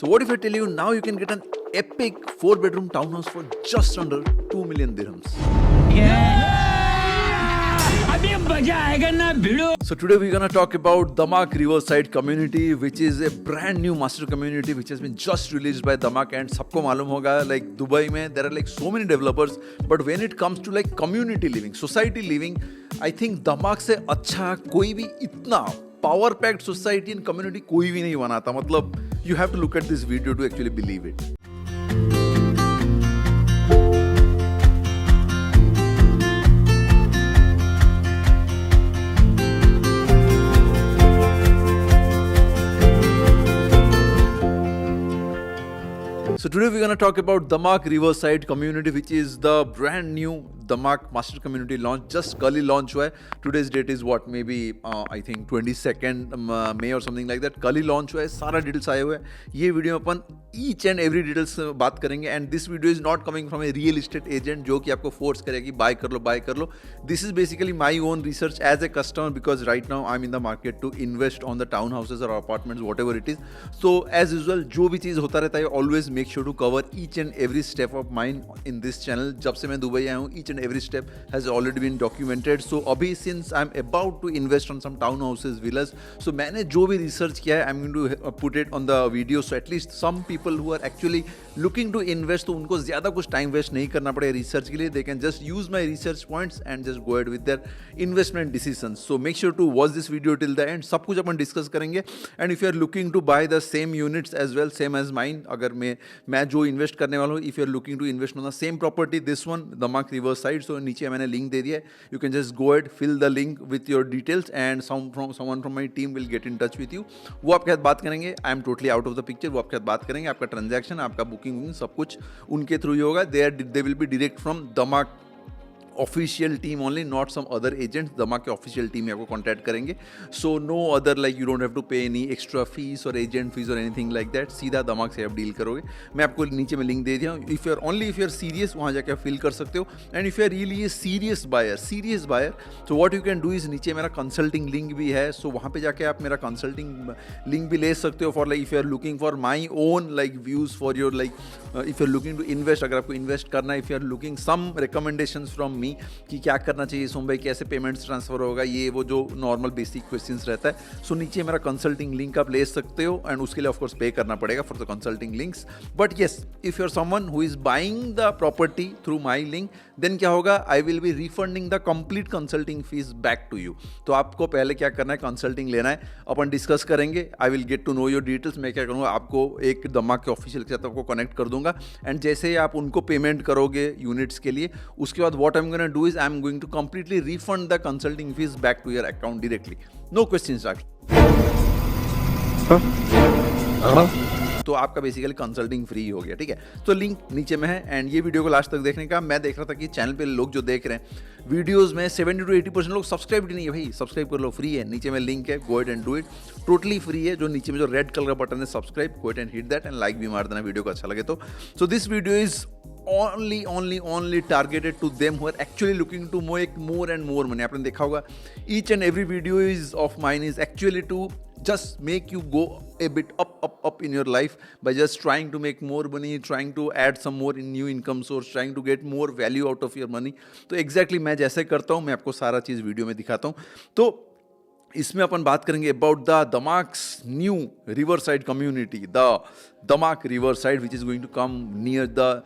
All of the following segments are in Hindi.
So what if I tell you now you can get an epic 4-bedroom townhouse for just under 2 million dirhams? अभी मजा आएगा ना भिड़ो. So today we're gonna talk about Damak Riverside community, which is a brand new master community which has been just released by Damak. And सबको मालूम होगा like Dubai में there are like so many developers, but when it comes to like community living, society living, I think Damak से अच्छा कोई भी इतना power packed society and community कोई भी नहीं बनाता. मतलब you have to look at this video to actually believe it. So today we're going to talk about Damak Riverside community, which is the brand new Damak master community launch. Just कल launch हुआ है. Today's date is what, maybe I think 22nd May or something like that. कल ही launch हुआ है. सारा details आए हुए हैं. ये वीडियो में अपन each and every details बात करेंगे. And this video is not coming from a real estate agent जो कि आपको force करेगी buy कर लो. This is basically my own research as a customer, because right now I'm in the market to invest on the townhouses or apartments, whatever it is. So as usual जो भी चीज़ होता रहता है, always make sure to cover each and every step of mine in this channel. जब से मैं दुबई आया हूँ, each and every step has already been documented. So अभी since I'm about to invest on some townhouses, villas, so मैंने जो भी research किया है, I'm going to put it on the video, so at least some people who are actually looking to invest, तो उनको ज़्यादा कुछ time waste नहीं करना पड़े research के लिए. They can just use my research points and just go ahead with their investment decisions. So make sure to watch this video till the end. सब कुछ अपन discuss करेंगे. And if you are looking to buy the same units as well, same as mine, अगर मैं जो इन्वेस्ट करने वाला हूँ, if you are looking to invest on the same property, this one Damac Riverside, so नीचे मैंने लिंक दे दिया है. You can just go and fill the link with your details and someone from my team will get in touch with you. वो आपके साथ बात करेंगे. I am totally out of the picture. वो आपके साथ बात करेंगे. आपका ट्रांजैक्शन, आपका बुकिंग सब कुछ उनके थ्रू ही होगा. They will be direct from Damac official team only, not some other agents. Damac के ऑफिशियल टीम आपको कॉन्टैक्ट करेंगे. So no other like you don't have to pay any extra fees और एजेंट फीस और एनीथिंग लाइक दैट. सीधा दमाक से आप डील करोगे. मैं आपको नीचे में लिंक दे दिया हूँ. इफ यू आर सीरियस, वहाँ जाकर आप फिल कर सकते हो. And if you are really a serious buyer, so what you can do is नीचे मेरा कंसल्टिंग लिंक भी है. सो वहाँ पे जाके आप मेरा कंसल्टिंग लिंक भी ले सकते हो for like if you are looking for my own like views for your like if you are looking to invest, अगर आपको इन्वेस्ट करना है, if you are looking some recommendations from me कि क्या करना चाहिए सोम भाई, कैसे पेमेंट्स ट्रांसफर होगा, ये वो जो नॉर्मल बेसिक क्वेश्चंस रहता है. सो नीचे मेरा कंसल्टिंग लिंक आप ले सकते हो एंड उसके लिए ऑफ कोर्स पे करना पड़ेगा for the consulting links. But yes, if you are someone who is buying the property through my link, then क्या होगा, I will be refunding the complete consulting fees back to you. तो आपको पहले क्या करना है, कंसल्टिंग लेना है, अपन डिस्कस करेंगे. I will get to know your details. मैं क्या करूँगा, आपको एक दमाक के ऑफिशियल के साथ आपको कनेक्ट कर दूंगा. एंड जैसे ही आप उनको पेमेंट करोगे यूनिट्स के लिए, उसके बाद what I am gonna do is I am going to completely refund the consulting fees back to your account directly. No questions asked. तो आपका बेसिकली कंसल्टिंग फ्री हो गया. ठीक है, तो लिंक नीचे में है. एंड ये वीडियो को लास्ट तक देखने का, मैं देख रहा था कि चैनल पे लोग जो देख रहे हैं वीडियोस में 70 to 80% लोग सब्सक्राइब नहीं है. भाई सब्सक्राइब कर लो, फ्री है. नीचे में लिंक है, गो ahead and do it. Totally free है. जो नीचे में जो रेड कलर का बटन है subscribe, go ahead and hit that and like भी मार देना वीडियो को अच्छा लगे तो. So this video is only targeted to them who are actually looking to make more and more money. आपने देखा होगा each and every video is of mine is actually to just make you go a bit up in your life by just trying to make more money, trying to add some more in new income source, trying to get more value out of your money. तो exactly मैं जैसे करता हूँ, मैं आपको सारा चीज़ वीडियो में दिखाता हूँ. तो इसमें अपन बात करेंगे about the Damac's new riverside community, the Damac riverside which is going to come near the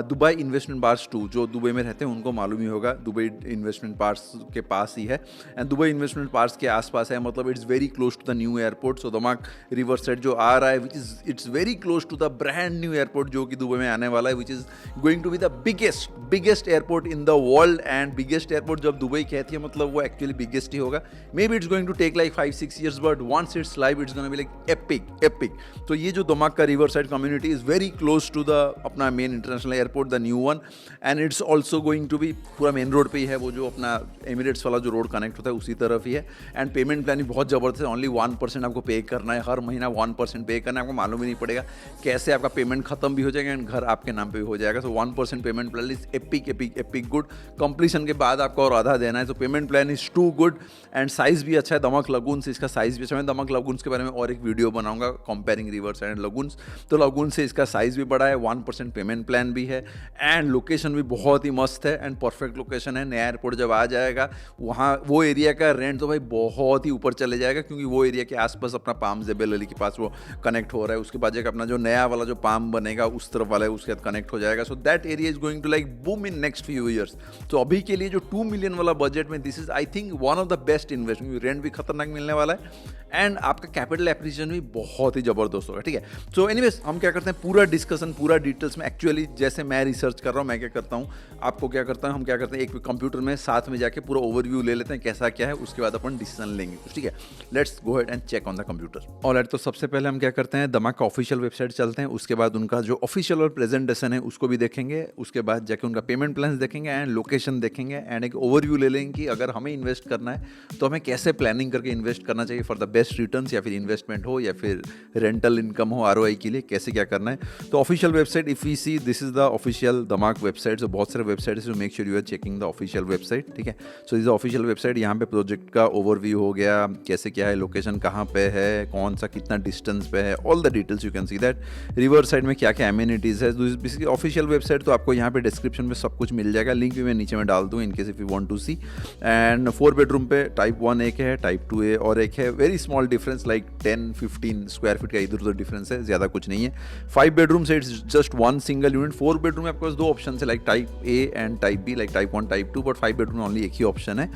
Dubai investment parks 2. जो दुबई में रहते हैं उनको मालूम ही होगा, दुबई इन्वेस्टमेंट पार्क्स के पास ही है. एंड दुबई इन्वेस्टमेंट पार्क्स के आसपास है, मतलब it's very close to the new airport. So Damac riverside जो आ रहा है, which is it's very close to the brand new airport जो कि दुबई में आने वाला है, which is going to be the biggest airport in the world. And biggest airport जब दुबई कहती है, मतलब वो एक्चुअली बिगेस्ट ही होगा. Maybe it's going to take like 5-6 years, but once it's live it's gonna be like epic. तो ये जो दमाक का riverside community is very close to the अपना main international airport, the new one. And it's also going to be पूरा मेन रोड पे ही है. वो जो अपना एमिरेट्स वाला जो रोड कनेक्ट होता है उसी तरफ ही है. एंड पेमेंट प्लान भी बहुत ज़बरदस्त है. ओनली 1% आपको पे करना है, हर महीना 1% पे करना है. आपको मालूम ही नहीं पड़ेगा कैसे आपका पेमेंट खत्म भी हो जाएगा एंड घर आपके नाम पे भी हो जाएगा. So 1% payment plan is epic good. Completion के बाद आपको और आधा देना है. तो payment plan is too good. And size भी अच्छा है. दमक लगून से इसका साइज़ भी अच्छा है. मैं दमक लगून्स के बारे में और एक वीडियो बनाऊंगा कंपेयरिंग रिवर्स एंड लगून्स. तो लगून से इसका साइज़ भी बड़ा है, 1% पेमेंट प्लान भी है एंड लोकेशन भी बहुत ही मस्त है एंड परफेक्ट लोकेशन है। नया एयरपोर्ट जब आ जाएगा वहाँ वो एरिया का रेंट तो भाई बहुत ही ऊपर चले जाएगा, क्योंकि वो एरिया के आसपास अपना पाम जेबेल अली के पास वो कनेक्ट हो रहा है। उसके बाद एक अपना जो नया वाला जो पाम बनेगा उस तरफ वाला है, उसके साथ कनेक्ट हो जाएगा। So that area is going to like boom in next few years. तो अभी के लिए जो 2 मिलियन वाला बजट में this is I think one of the best investment. Rent भी खतरनाक मिलने वाला है एंड आपका कैपिटल एप्रिसिएशन भी बहुत ही जबरदस्त होगा, ठीक है। सो एनीवेज हम क्या करते हैं, पूरा डिस्कशन पूरा डिटेल्स में एक्चुअली जैसे मैं रिसर्च कर रहा हूँ, मैं क्या करता हूँ, आपको क्या करता हूँ, हम क्या करते हैं, एक कंप्यूटर में साथ में जाके पूरा ओवरव्यू ले लेते हैं कैसा क्या है, उसके बाद अपन डिसीजन लेंगे, ठीक है। Let's go ahead and check on the computer. Alright, तो सबसे पहले हम क्या करते हैं, दमाक का ऑफिशियल वेबसाइट चलते हैं, उसके बाद उनका जो ऑफिशियल और प्रेजेंटेशन है उसको भी देखेंगे, उसके बाद जाके उनका पेमेंट प्लान देखेंगे एंड लोकेशन देखेंगे एंड एक ओवरव्यू ले लेंगे कि अगर हमें इन्वेस्ट करना है तो हमें कैसे प्लानिंग करके इन्वेस्ट करना चाहिए फॉर द बेस्ट रिटर्न्स, या फिर इन्वेस्टमेंट हो या फिर रेंटल इनकम हो, ROI के लिए कैसे क्या करना है। तो official website if we see this is the official Damac website. So बहुत सारे वेबसाइट है, so make sure you are checking the official website, ठीक है। सो दिस ऑफिशियल वेबसाइट, यहाँ पे प्रोजेक्ट का ओवरव्यू हो गया, कैसे क्या है, लोकेशन कहाँ पे है, कौन सा कितना डिस्टेंस पे है, all the details you can see that. River side में क्या क्या एमिनिटीज़ है, बेसिकली ऑफिशियल वेबसाइट। तो आपको यहाँ पे डिस्क्रिप्शन में सब कुछ मिल जाएगा, लिंक भी मैं नीचे में डाल दूँ in case if you want to see. And 4 bedroom पे टाइप 1 एक है, टाइप 2 और एक है, very small difference like 10-15 square feet का इधर उधर डिफरेंस है, ज़्यादा कुछ नहीं है। 5 बेडरूम से it's just 1 single unit. 4 bedroom में आपके पास 2 ऑप्शन है, like type A and type B, like type 1 type 2, but 5 bedroom में ओनली एक ही ऑप्शन है।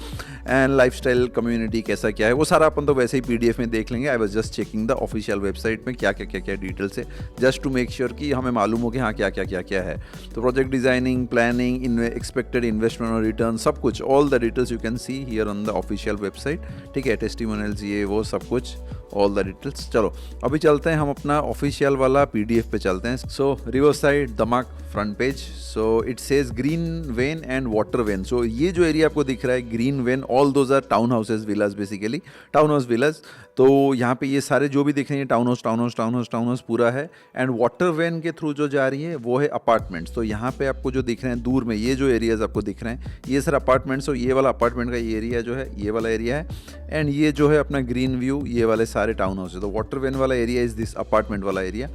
एंड लाइफस्टाइल कम्युनिटी कैसा क्या है वो सारा अपन तो वैसे ही PDF में देख लेंगे। I was just checking the official website में क्या क्या डिटेल्स है, जस्ट टू मेक श्योर कि हमें मालूम हो कि हाँ क्या है। तो project designing, planning, expected investment और रिटर्न, सब कुछ, all the details you can see here on the official website, ठीक है। टेस्टिमोनियल्स ये वो सब कुछ, ऑल द डिटेल्स। चलो अभी चलते हैं हम अपना ऑफिशियल वाला PDF पे चलते हैं। So river side Damac front page, so it says green vein and water vein. So ये जो एरिया आपको दिख रहा है green vein, all those are town houses, villas, basically town house villas. तो यहाँ पे ये सारे जो भी दिख रहे हैं टाउन हाउस पूरा है। एंड वाटर वेन के थ्रू जो जा रही है वो है अपार्टमेंट्स। तो यहाँ पे आपको जो दिख रहे हैं दूर में, ये जो एरियाज आपको दिख रहे हैं ये सर अपार्टमेंट्स। और ये वाला अपार्टमेंट का ये एरिया जो है ये वाला एरिया है, एंड ये जो है अपना ग्रीन व्यू, ये वाले सारे टाउन हाउस है। तो वाटर वेन वाला एरिया इज दिस अपार्टमेंट वाला एरिया।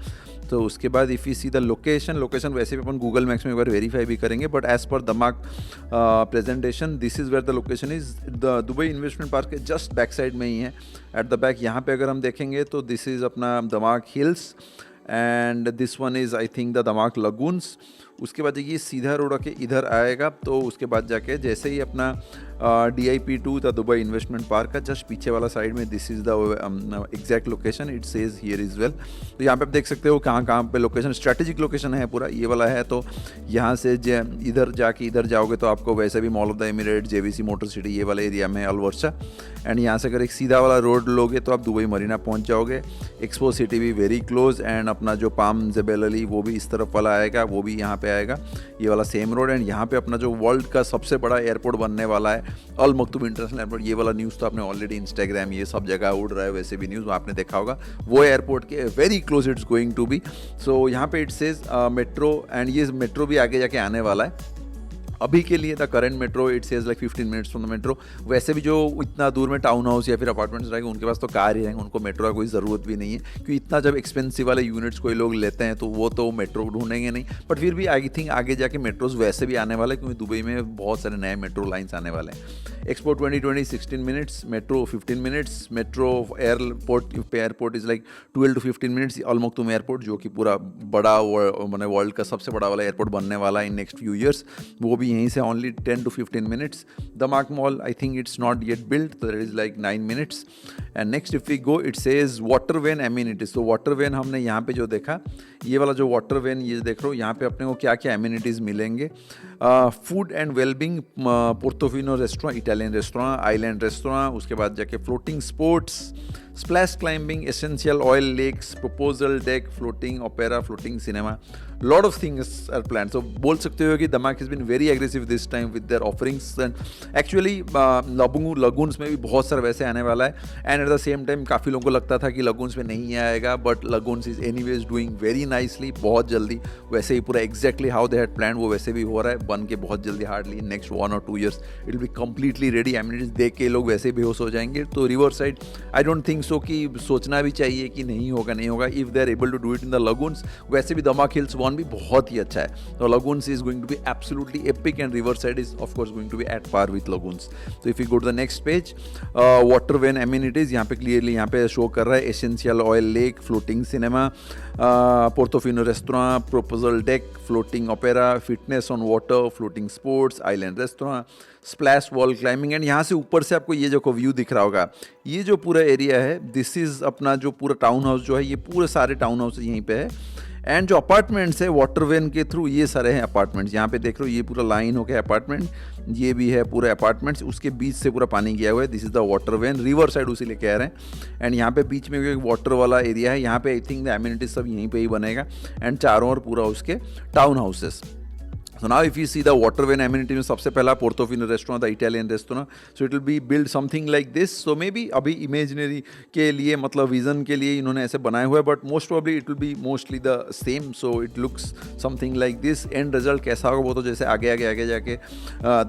तो उसके बाद if you see the location वैसे भी अपन गूगल मैप्स में एक बार वेरीफाई भी करेंगे, but as per Damac presentation this is where the location is. The Dubai investment Park के जस्ट बैक साइड में ही है, एट द बैक। यहाँ पे अगर हम देखेंगे तो दिस इज़ अपना दमाक hills and this one is I think the दमाक लगून्स। उसके बाद ये सीधा रोड के इधर आएगा, तो उसके बाद जाके जैसे ही अपना DIP2 the Dubai investment park का जस्ट पीछे वाला साइड में this is the exact location, it says here is well. तो यहाँ पे आप देख सकते हो कहाँ पे लोकेशन, स्ट्रैटेजिक लोकेशन है पूरा ये वाला है। तो यहाँ से इधर जाके इधर जाओगे तो आपको वैसे भी mall of the emirate, JVC motor city ये वाला एरिया में अलवर्सा। एंड यहाँ से अगर एक सीधा वाला रोड लोगे तो आप दुबई मरीना पहुँच जाओगे। एक्सपो सिटी भी वेरी क्लोज, एंड अपना जो पाम जेबेल अली वो भी इस तरफ वाला आएगा, वो भी यहाँ पे आएगा, ये वाला सेम रोड। एंड यहाँ पे अपना जो वर्ल्ड का सबसे बड़ा एयरपोर्ट बनने वाला है, अल मकतूम इंटरनेशनल एयरपोर्ट। ये वाला न्यूज़ तो आपने ऑलरेडी इंस्टाग्राम ये सब जगह उड़ रहा है, वैसे भी न्यूज़ आपने देखा होगा, वो एयरपोर्ट के very close it's going to be. So यहाँ पे इट सेज मेट्रो, एंड ये मेट्रो भी आगे जाके आने वाला है। अभी के लिए the current metro it says like 15 minutes from the metro. वैसे भी जो इतना दूर में टाउन हाउस या फिर अपार्टमेंट्स रहेंगे उनके पास तो कार ही रहेंगे, उनको मेट्रो का कोई ज़रूरत भी नहीं है, क्योंकि इतना जब एक्सपेंसिव वाले यूनिट्स कोई लोग लेते हैं तो वो तो मेट्रो ढूंढेंगे नहीं। बट फिर भी आई थिंक आगे जाके मेट्रोज वैसे भी आने वाले हैं, क्योंकि दुबई में बहुत सारे नए मेट्रो लाइन्स आने वाले हैं। Expo 2020 16 minutes, metro 15 minutes, metro airport is like 12 to 15 minutes. Al Maktoum airport जो कि पूरा बड़ा मैंने वर्ल्ड का सबसे बड़ा वाला एयरपोर्ट बनने वाला है इन नेक्स्ट फ्यू ईयर्स, वो भी यहीं से only 10 to 15 minutes. Damak Mall, I think it's not yet built, so there is like 9 minutes. And next if we go, it says water vane amenities. So water vane हमने यहाँ पे जो देखा, ये वाला जो water vane ये देख रहे हो, यहाँ पे अपने को क्या क्या amenities मिलेंगे। Food and wellbeing, Portofino restaurant, Italian restaurant, island restaurant, उसके बाद जाके floating sports, splash climbing, essential oil lakes, proposal deck, floating opera, floating cinema, lot of things are plan. So बोल सकते हो कि Damac has been very aggressive this time with their offerings. And actually lagoons में भी बहुत सारा वैसे आने वाला है। And at the same time काफ़ी लोगों को लगता था कि लगून्स में नहीं आएगा, but lagoons is anyways doing very nicely, बहुत जल्दी वैसे ही पूरा exactly how they had plan वो वैसे भी हो रहा है, बन के बहुत जल्दी, hardly next 1 or 2 years it will be completely ready. Amenities देख के लोग वैसे ही बेहोश हो जाएंगे। तो river side I don't think ऐसो कि सोचना भी चाहिए कि नहीं होगा if they are able to do it in the lagoons. वैसे भी दमाक हिल्स 1 भी बहुत ही अच्छा है, तो lagoons is going to be absolutely epic and river side is of course going to be at par with lagoons. तो if you go to the next page, water vein amenities, यहाँ पे क्लियरली यहाँ पे शो कर रहा है essential oil lake, floating cinema, Portofino restaurant, proposal deck, floating opera, fitness on water, floating sports, island restaurant, splash wall climbing. And यहाँ से ऊपर से आपको ये जो व्यू दिख रहा होगा, ये जो पूरा एरिया है दिस इज़ अपना जो पूरा टाउन हाउस जो है, ये पूरे सारे टाउन हाउस यहीं पे है। एंड जो अपार्टमेंट्स है वाटर वेन के थ्रू, ये सारे हैं अपार्टमेंट्स। यहाँ पे देख रहे हो ये पूरा लाइन हो गया अपार्टमेंट, ये भी है पूरे अपार्टमेंट्स, उसके बीच से पूरा पानी गया हुआ है। This is the water when, river side उसी लिए कह रहे हैं। एंड यहाँ पे बीच में भी एक वाटर वाला एरिया है, यहाँ पे आई थिंक द एमिनिटीज सब यहीं पे ही बनेगा। एंड चारों ओर पूरा उसके town houses. So now if you see the water vein amenity में सबसे पहला Portofino restaurant, the Italian restaurant, so it will be build something like this. So may be अभी इमेजिनरी के लिए मतलब विजन के लिए इन्होंने ऐसे बनाया हुआ है, but most probably it will be mostly the same. So it looks something like this. And result कैसा होगा वो तो जैसे आगे जाके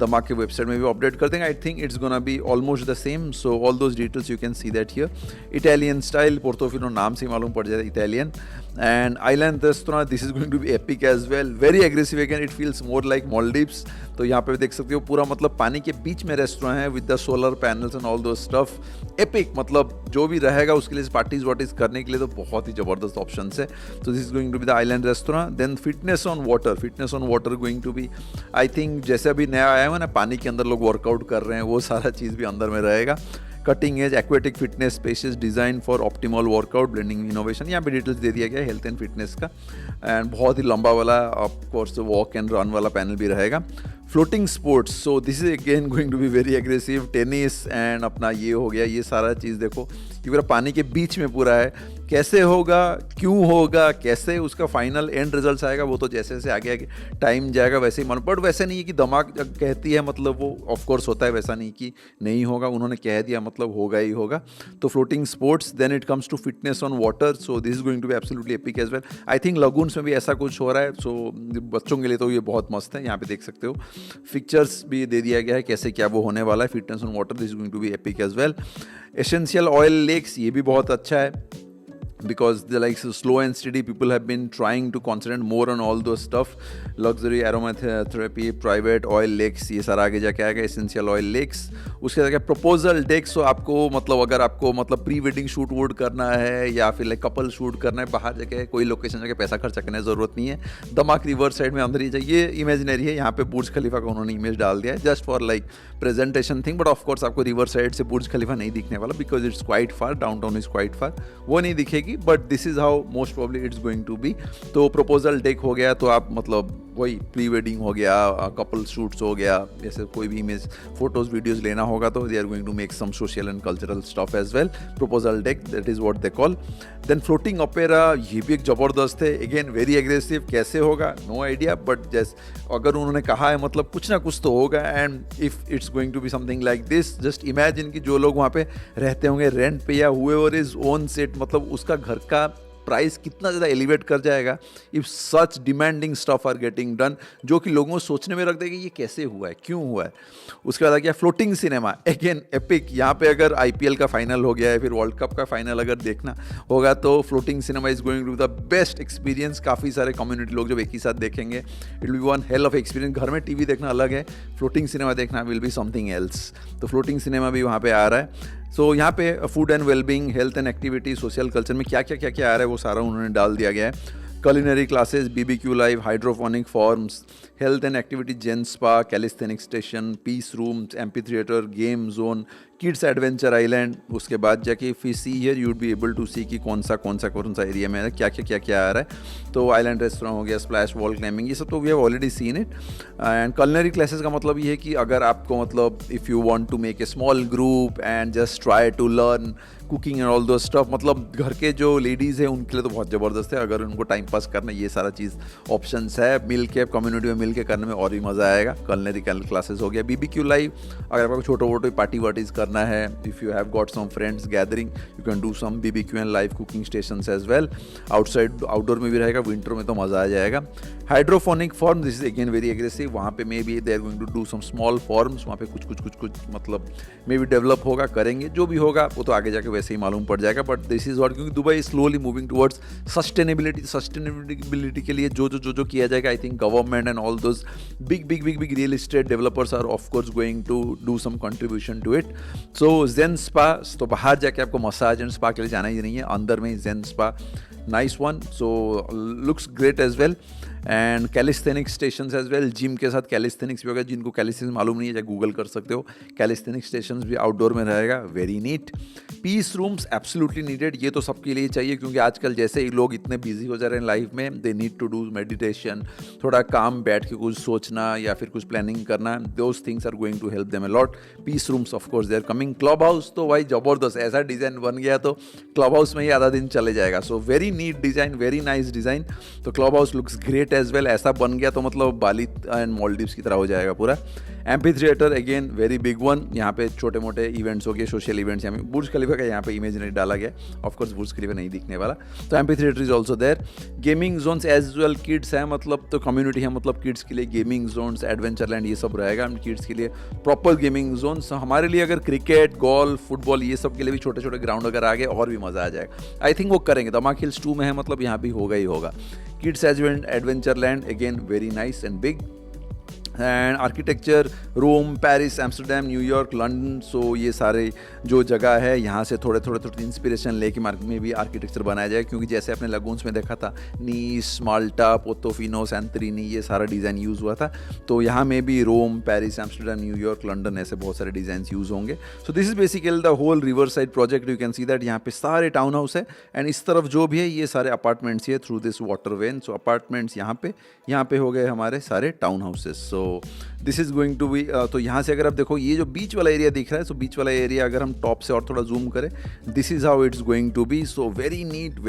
दमाक के वेबसाइट में भी अपडेट कर देंगे। I think it's gonna be almost the same. So all those details you can see that here. Italian style, Portofino नाम से मालूम पड़ जाए Italian. And island restaurant, this is going to be epic as well, very aggressive again, it feels more like Maldives. तो यहाँ पे देख सकते हो पूरा मतलब पानी के बीच में रेस्टोरेंट है with the solar panels and all those stuff. Epic, मतलब जो भी रहेगा उसके लिए पार्टीज वार्टीज करने के लिए तो बहुत ही जबरदस्त ऑप्शन है। तो this is going to be the island restaurant. Then fitness on water going to be, I think जैसे अभी नया आया हुआ ना, पानी के अंदर लोग वर्कआउट कर रहे हैं, वो सारा चीज़ भी अंदर में रहेगा। Cutting edge aquatic fitness spaces design for optimal workout blending innovation, यहाँ पे डिटेल्स दे दिया गया है हेल्थ एंड फिटनेस का। एंड बहुत ही लंबा वाला of course walk and run वाला पैनल भी रहेगा। Floating sports, so this is again going to be very aggressive. Tennis and अपना ये हो गया, ये सारा चीज़ देखो ये पूरा पानी के बीच में पूरा है। कैसे होगा, क्यों होगा, कैसे उसका फाइनल एंड रिजल्ट आएगा वो तो जैसे जैसे आगे टाइम जाएगा वैसे ही मालूम। बट वैसे नहीं है कि दिमाग कहती है मतलब वो ऑफ कोर्स होता है, वैसा नहीं कि नहीं होगा, उन्होंने कह दिया मतलब होगा ही होगा। तो floating sports, then it comes to fitness on water, so this is going to be absolutely epic as well. I think lagoons में भी ऐसा कुछ हो रहा है, सो बच्चों के लिए तो ये बहुत मस्त है। यहाँ पे देख सकते हो पिक्चर्स भी दे दिया गया है कैसे क्या वो होने वाला है। Fitness on water, this is going to be epic as well. Essential oil lakes, ये भी बहुत अच्छा है because they like slow and steady, people have been trying to concentrate more on all those stuff, luxury aromatherapy, private oil lakes, ये सारा आगे जाके आएगा। essential oil lakes, उसके बाद proposal decks, so आपको मतलब अगर आपको मतलब प्री वेडिंग शूट वूट करना है या फिर लाइक कपल शूट करना है, बाहर जाके कोई लोकेशन जाके पैसा खर्चा करने की ज़रूरत नहीं है। दमाक रिवर साइड में अंदर ही जाइए, ये इमेजिनरी है, यहाँ पे बुर्ज खलीफा का उन्होंने इमेज डाल दिया है just for like presentation thing. But of course आपको रिवर साइड से बुर्ज खलीफा नहीं दिखने वाला because it's quite far, downtown is quite far, वो नहीं दिखेगी। But this is how most probably it's going to be. तो प्रपोजल डेक हो गया, तो आप मतलब वही प्री वेडिंग हो गया, कपल शूट्स हो गया, जैसे कोई भी इमेज फोटोज वीडियोज लेना होगा तो they are going to make some social and cultural stuff as well. Proposal deck, that is what they call. Then floating opera, ये भी एक जबरदस्त है, अगेन वेरी एग्रेसिव। कैसे होगा नो आइडिया, बट जैस अगर उन्होंने कहा है मतलब कुछ ना कुछ तो होगा। And if it's going to be something like this, just imagine कि जो लोग वहाँ पे रहते होंगे रेंट पे या हुएवर इज ओन सेट, मतलब उसका घर का प्राइस कितना ज़्यादा एलिवेट कर जाएगा if such demanding stuff are getting done, जो कि लोगों को सोचने में रख देगा ये कैसे हुआ है, क्यों हुआ है। उसके बाद आ गया फ्लोटिंग सिनेमा, अगेन एपिक। यहाँ पे अगर IPL का फाइनल हो गया है, फिर वर्ल्ड कप का फाइनल अगर देखना होगा तो floating cinema is going to the best experience. काफ़ी सारे कम्युनिटी लोग जब एक ही साथ देखेंगे it will be one hell of experience. घर में TV देखना अलग है, फ्लोटिंग सिनेमा देखना विल बी समथिंग एल्स। तो फ्लोटिंग सिनेमा भी वहाँ पे आ रहा है। सो यहाँ पे food and wellbeing, health and activity, social culture में क्या क्या आ रहा है वो सारा उन्होंने डाल दिया गया है। culinary classes, BBQ live, hydroponic forms, health and activity, Gen Spa, calisthenics station, peace rooms, amphitheater, game zone, kids adventure island। उसके बाद जाके if you see here you would be able to see कि कौन सा एरिया में है, क्या आ रहा है। तो आइलैंड रेस्टोरेंट हो गया, स्प्लैश वॉल क्लाइंबिंग, ये सब तो we have already seen it. And culinary classes का मतलब ये है कि अगर आपको मतलब if you want to make a small group and just try to learn cooking and all those stuff, मतलब घर के जो लेडीज़ हैं उनके लिए तो बहुत ज़बरदस्त है। अगर उनको टाइम पास करना, ये सारा चीज़ ऑप्शंस है। मिल के कम्युनिटी में मिल के करने में और भी मज़ा आएगा। culinary क्लासेस हो गया, BBQ लाइव, अगर आपको छोटे मोटे पार्टी वार्टीज़ करना करना है, if you have got some friends gathering, you can do some BBQ and live cooking stations as well. Outdoor में भी रहेगा, विंटर में तो मज़ा आ जाएगा. Hydroponic farm, this is again very aggressive. वहाँ पे maybe they are going to do some small farms, वहाँ पे कुछ मतलब मे बी डेवलप होगा, करेंगे. जो भी होगा वो तो आगे जाके वैसे ही मालूम पड़ जाएगा. बट दिस इज व्हाट, क्योंकि Dubai is slowly moving towards sustainability के लिए जो किया जाएगा, I think government and all those big real estate developers are of course going to do some contribution to it. So zen spa, तो बाहर जाके आपको मसाज एंड स्पा के लिए जाना ही नहीं है, अंदर में zen spa, nice one. So looks great as well. And calisthenics stations as well, gym के साथ कैलिस्थेनिक्स भी होगा. जिनको कैलिस्थेनिक्स मालूम नहीं है, चाहे गूगल कर सकते हो. कैलिस्थेनिक्स स्टेशंस भी आउटडोर में रहेगा, very neat. Peace rooms absolutely needed, ये तो सबके लिए चाहिए, क्योंकि आजकल जैसे ही लोग इतने बिजी हो जा रहे हैं लाइफ में, they need to do meditation, थोड़ा काम बैठ के कुछ सोचना या फिर कुछ प्लानिंग करना. Those things are going to help them a lot. Peace rooms of course they are coming. Club house तो भाई ज़बरदस्त, ऐसा डिज़ाइन बन गया तो क्लब हाउस में ही आधा दिन चले जाएगा. So very neat design, very nice design. तो club house looks great as well. ऐसा बन गया तो मतलब बाली एंड मालदीव्स की तरह हो जाएगा पूरा. Amphi theatre again very big one. यहाँ पे छोटे मोटे इवेंट्स हो गए, सोशल इवेंट्स. यहाँ पे बुर्ज खलीफा का यहाँ पे इमेज नहीं डाला गया, ऑफ कोर्स बुर्ज खलीफा नहीं दिखने वाला. तो amphitheatre is also there. Gaming zones as well, kids है मतलब, तो कम्युनिटी है मतलब किड्स के लिए गेमिंग जोन्स, एडवेंचर लैंड, ये सब रहेगा किड्स के लिए. Proper gaming zones. हमारे लिए अगर क्रिकेट, गोल्फ, फुटबॉल ये सब के लिए भी छोटे छोटे ग्राउंड अगर आ गए और भी मज़ा आ जाएगा. आई थिंक वो करेंगे. दमाक हिल्स 2 में है मतलब यहाँ भी होगा ही होगा. Kids as well adventure land again very nice and big. And architecture, Rome, Paris, Amsterdam, New York, London. So ये सारे जो जगह है, यहाँ से थोड़े इंस्पिरेशन लेके मार्केट में भी आर्किटेक्चर बनाया जाए. क्योंकि जैसे अपने लगून्स में देखा था, नीस, माल्टा, पोर्तोफिनो, सैंटोरिनी, ये सारा डिज़ाइन यूज़ हुआ था. तो यहाँ में भी Rome, Paris, Amsterdam, New York, London, ऐसे बहुत सारे डिज़ाइन यूज़ होंगे. So this is basically the whole river side project. You can see that यहाँ पे सारे टाउन हाउस है, एंड इस तरफ जो भी है ये सारे अपार्टमेंट्स ही है through this water vein. So apartments यहाँ पे हो गए हमारे सारे town houses. So this is going to be, तो यहाँ से अगर आप देखो ये जो बीच वाला एरिया दिख रहा है, सो बीच वाला एरिया अगर हम टॉप से और थोड़ा जूम करें, this is how it's going to be. So very neat,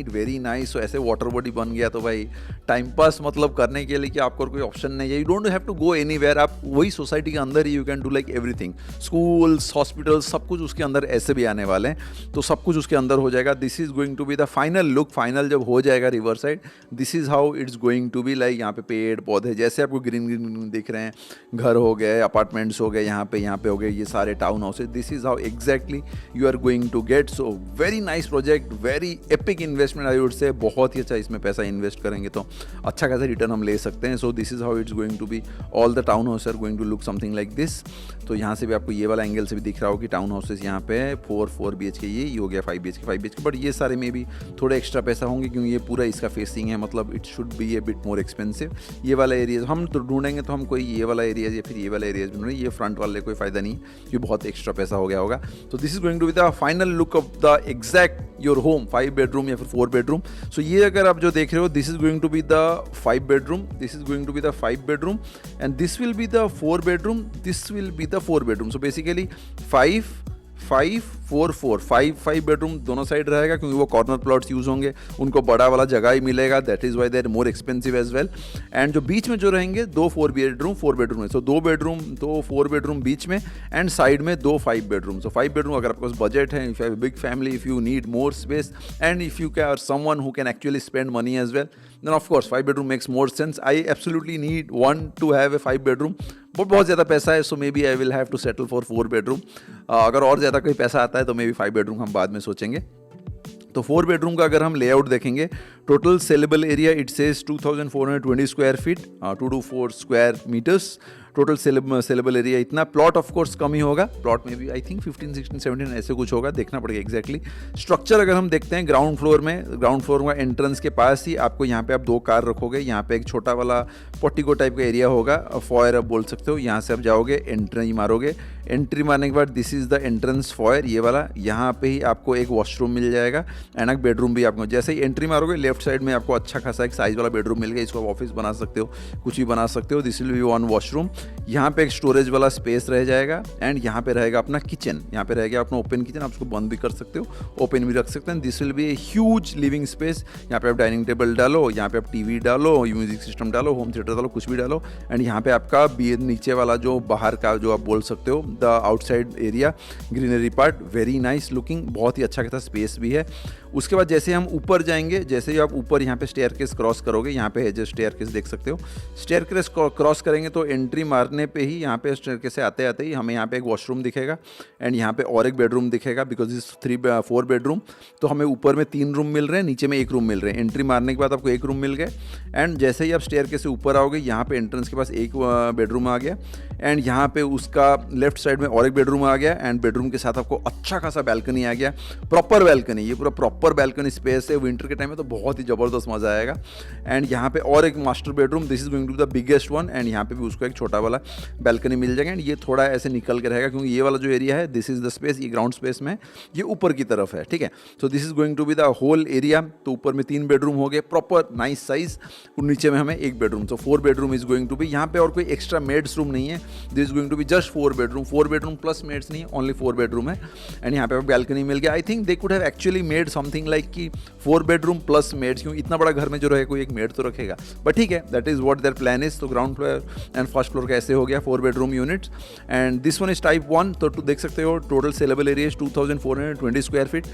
very nice. So ऐसे वाटर बॉडी बन गया तो भाई टाइम पास मतलब करने के लिए कि आपको कोई ऑप्शन नहीं है. You don't have to go anywhere. आप वही सोसाइटी के अंदर ही you can do like everything. Schools, hospitals, सब कुछ उसके अंदर ऐसे भी आने वाले हैं, तो सब कुछ उसके अंदर हो जाएगा. This is going to be the final look. Final जब हो जाएगा river side, this is how it's going to be. Like यहाँ पे पेड़ पौधे जैसे आपको ग्रीन दिख रहे हैं, घर हो गए, अपार्टमेंट्स हो गए, यहाँ पे हो गए ये सारे town houses. This is how exactly you are going to get. So very nice project, very epic investment I would say. बहुत ही अच्छा इसमें पैसा इन्वेस्ट करेंगे तो अच्छा खासा रिटर्न हम ले सकते हैं. So this is how it's going to be. All the town house are going to look something like this. तो यहाँ से भी आपको ये वाला एंगल से भी दिख रहा हो कि टाउन हाउसेज यहाँ पे 4 BHK, ये हो गया 5 BHK. बट ये सारे में भी थोड़े एक्स्ट्रा पैसा होंगे, क्योंकि ये पूरा इसका फेसिंग है, मतलब it should be A bit more expensive. ये वाला एरिया हम तो ढूंढेंगे तो हम कोई ये वाला एरिया या फिर ये वाला एरिया ढूंढेंगे. ये फ्रंट वाले कोई फ़ायदा नहीं, ये बहुत एक्स्ट्रा पैसा हो गया होगा. तो this is going to be the final look of the exact your home, 5 bedroom या फिर 4 बेडरूम. सो ये अगर आप जो देख रहे हो, this is going to be the 5 bedroom, this is going to be the 5 bedroom, and this will be the 4 bedroom, this will be the 4 bedroom. So basically 5, 4, 4, 5 bedroom दोनों साइड रहेगा, क्योंकि वो कॉर्नर प्लॉट्स यूज होंगे, उनको बड़ा वाला जगह ही मिलेगा. That is why they are more expensive as well. And जो बीच में जो रहेंगे 2 4 बेडरूम है. सो 2 बेडरूम, 2 4 बेडरूम बीच में, एंड साइड में 2 5 बेडरूम. सो 5 बेडरूम अगर आपके पास बजट है, if you have a big family, if you need more space, and if you can someone who can actually spend money as well, then of course 5 bedroom makes more sense. I absolutely need one to have a 5 bedroom, but बहुत ज़्यादा पैसा है, so maybe I will have to settle for 4 bedroom. अगर और ज़्यादा कोई पैसा आता है तो मे बी 5 bedroom हम बाद में सोचेंगे. तो 4 बेडरूम का अगर हम लेआउट देखेंगे, total saleable area it says 2420 square feet, 224 square meters. Total saleable area इतना. प्लॉट ऑफ कोर्स कम ही होगा, प्लॉट में भी आई थिंक 15, 16, 17 ऐसे कुछ होगा, देखना पड़ेगा एग्जैक्टली. स्ट्रक्चर अगर हम देखते हैं ग्राउंड फ्लोर का एंट्रेंस के पास ही आपको यहाँ पे आप 2 कार रखोगे. यहाँ पे एक छोटा वाला पोर्टिको टाइप का एरिया होगा, फॉयर आप बोल सकते हो. यहाँ से आप जाओगे, एंट्री मारोगे. एंट्री मारने के बाद this is the entrance foyer, ये वाला. यहाँ पे ही आपको एक वॉशरूम मिल जाएगा, एंड एक बेडरूम भी आपको. जैसे ही एंट्री मारोगे, लेफ्ट साइड में आपको अच्छा खासा एक साइज वाला बेडरूम मिल गया, इसको आप ऑफिस बना सकते हो, कुछ भी बना सकते हो। This will be one washroom, यहाँ पे एक स्टोरेज वाला स्पेस रह जाएगा एंड यहाँ पे रहेगा अपना किचन, यहाँ पे रहेगा अपना ओपन किचन, आप उसको बंद भी कर सकते हो, ओपन भी रख सकते हैं। This will B a huge living space, यहाँ पे आप डाइनिंग टेबल डालो, यहाँ पे आप टीवी डालो, म्यूजिक सिस्टम डालो, होम थिएटर डालो, कुछ भी डालो एंड यहाँ पे आपका नीचे वाला जो बाहर का जो आप बोल सकते हो the outside area, greenery part, very nice looking, बहुत ही अच्छा खासा स्पेस भी है। उसके बाद जैसे हम ऊपर जाएंगे, जैसे ही आप ऊपर यहाँ पे स्टेयरकेस क्रॉस करोगे, यहाँ पे है जो स्टेयरकेस देख सकते हो, स्टेयरकेस क्रॉस करेंगे तो एंट्री मारने पे ही यहाँ पे स्टेयरकेस से आते आते ही हमें यहाँ पे एक वॉशरूम दिखेगा एंड यहाँ पे और एक बेडरूम दिखेगा, बिकॉज इस 4 बेडरूम, तो हमें ऊपर में 3 रूम मिल रहे हैं, नीचे में 1 रूम मिल रहे हैं। एंट्री मारने के बाद आपको 1 रूम मिल गए एंड जैसे ही आप स्टेयरकेस से ऊपर आओगे, यहाँ पे एंट्रेंस के पास एक बेडरूम आ गया एंड यहाँ पे उसका लेफ्ट साइड में और एक बेडरूम आ गया एंड बेडरूम के साथ आपको अच्छा खासा बैल्कनी आ गया, प्रॉपर बैल्कनी, ये पूरा प्रॉपर बैल्कनी स्पेस है। विंटर के टाइम में तो बहुत ही ज़बरदस्त मज़ा आएगा। एंड यहाँ पे और एक master bedroom, this is going to the biggest one and यहाँ पे भी उसको एक छोटा वाला बैल्कनी मिल जाएगा एंड ये थोड़ा ऐसे निकल के रहेगा क्योंकि ये वाला जो एरिया है, दिस इज द स्पेस, ये ग्राउंड स्पेस में ये ऊपर की तरफ है, ठीक है। So this is going to be the whole area. तो ऊपर में 3 बेडरूम हो गए, प्रॉपर नाइस साइज, और नीचे में हमें 1 बेडरूम, तो 4 bedroom is going to be. यहाँ पे और कोई एक्स्ट्रा मेड्स रूम नहीं है, this is going to be just 4 bedroom plus maids नहीं है, ओनली 4 बेडरूम है एंड यहाँ पे बैल्कनी मिल गया। I think they could have actually made something like कि 4 बेडरूम प्लस मेड्स, क्योंकि इतना बड़ा घर में जो रहे कोई एक मेड तो रखेगा, बट ठीक है, that is what their plan is. तो ground floor and first floor का ऐसे हो गया 4 bedroom units and this one is type 1। तो देख सकते हो total saleable area is 2420 square feet.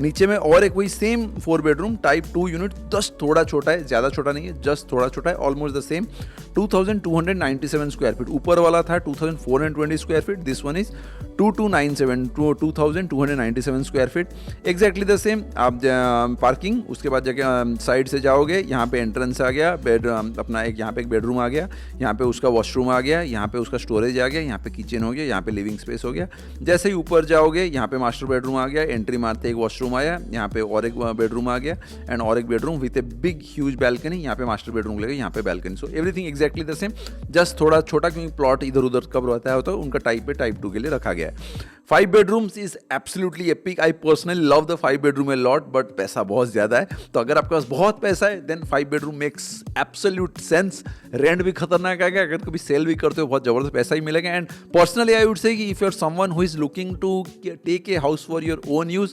नीचे में और एक वही same 4 bedroom type 2 unit, just थोड़ा छोटा है, ज़्यादा छोटा नहीं है, जस्ट थोड़ा छोटा है, almost the same, 2297 square feet. ऊपर वाला था 2420 square feet, this one is 2297 square feet, exactly the same. आप पार्किंग, उसके बाद जाके साइड से जाओगे, यहाँ पे एंट्रेंस आ गया, बेड अपना एक यहाँ पे एक बेडरूम आ गया, यहाँ पे उसका वॉशरूम आ गया, यहाँ पे उसका स्टोरेज आ गया, यहाँ पे किचन हो गया, यहाँ पे लिविंग स्पेस हो गया। जैसे ही ऊपर जाओगे, यहाँ पे मास्टर बेडरूम आ गया, एंट्री मारते एक वॉशरूम आया, यहाँ पे और एक बेडरूम आ गया एंड और एक bedroom with a big huge balcony, यहाँ पे मास्टर बेडरूम लगेगा, यहाँ पे balcony. So everything exactly the same, just थोड़ा छोटा, क्योंकि प्लॉट इधर उधर कब रहता है तो उनका टाइप पे टाइप 2 के लिए रखा गया है। 5 bedrooms is absolutely epic. I personally love the 5 bedroom a lot, but पैसा बहुत ज़्यादा है, तो अगर आपके पास बहुत पैसा है then 5 bedroom makes absolute sense. Rent भी खतरनाक आएगा, अगर कभी सेल भी करते हो बहुत ज़बरदस्त पैसा ही मिलेगा। And personally I would say कि if you are someone who is looking to take a house for your own use,